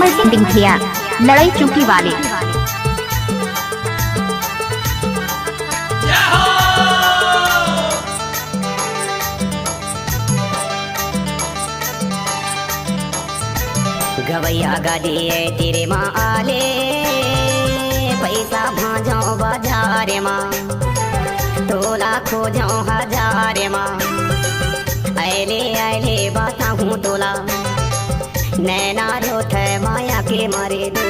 चम्मच सिंह दिंखिया लड़ाई चौकी वाले। गवैया गाड़िए तेरे माँ आले पैसा भाजो बाजार माँ तोला खोजो हजार माँ आले आले बाता हूँ तोला नैना रोथ माया के मारे दो।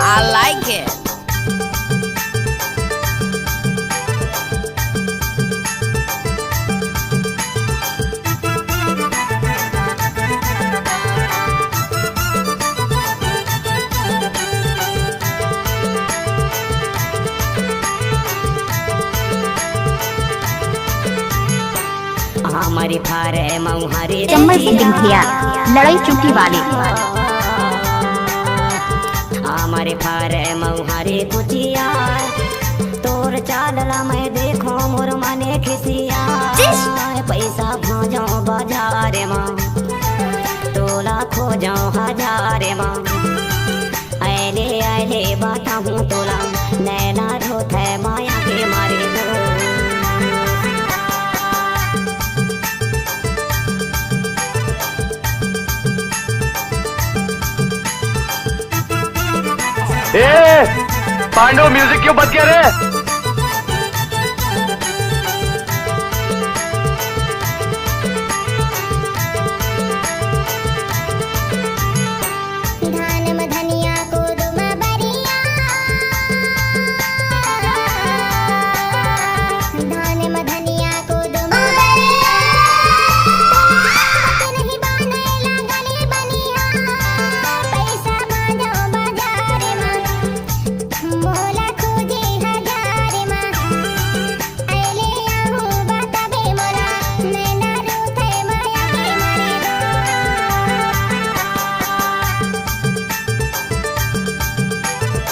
I like it. हमारे फारे मऊहरे चम्मच सिंह दिंखिया लड़ाई चौकी वाले। हमारे फारे मऊहरे कुचिया तोर चालला मैं देखो मोर मने खिसिया पैसा भाजो बाजार माँ तोला खोजो हजार माँ आले आले बाता हूँ तोला नैना रोथ माया के मारे दो। पांडव म्यूजिक क्यों बंद किया रे?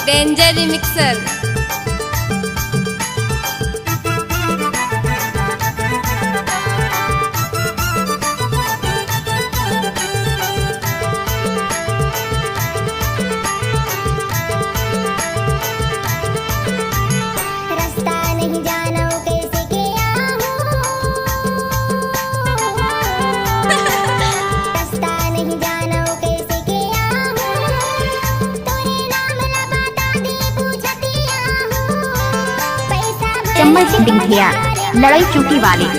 Danger remixer. चम्मच सिंह दिंखिया लड़ाई चौकी वाले।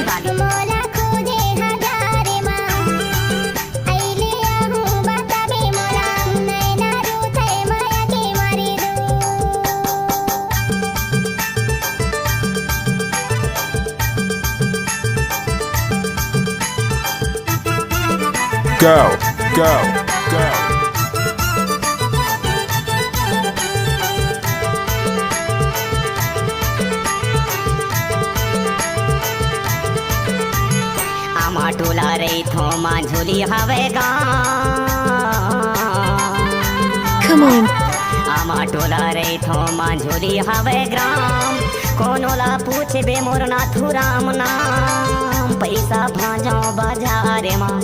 Go, go, go. टोला रही थो माँ झोली हवेगा आमा टोला रही थो माँ झोली हवे ग्राम कोनोला पूछे बे मोर नाथू राम नाम पैसा भाजो बाजार माँ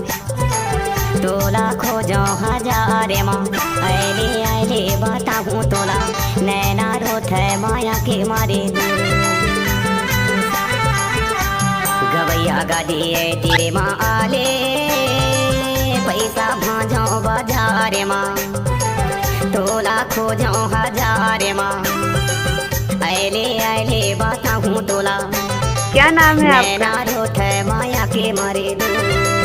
टोला खोजो हजार माँ आले आले बाता हूँ तोला नैना रोथ माया के मारे गवैया गाड़िए तेरे माँ आले पैसा भाजो बाजार माँ तोला खोजो हजार माँ आले आले बाता हूँ तोला क्या नाम है आपका? नैना रोथ माया के मारे दो।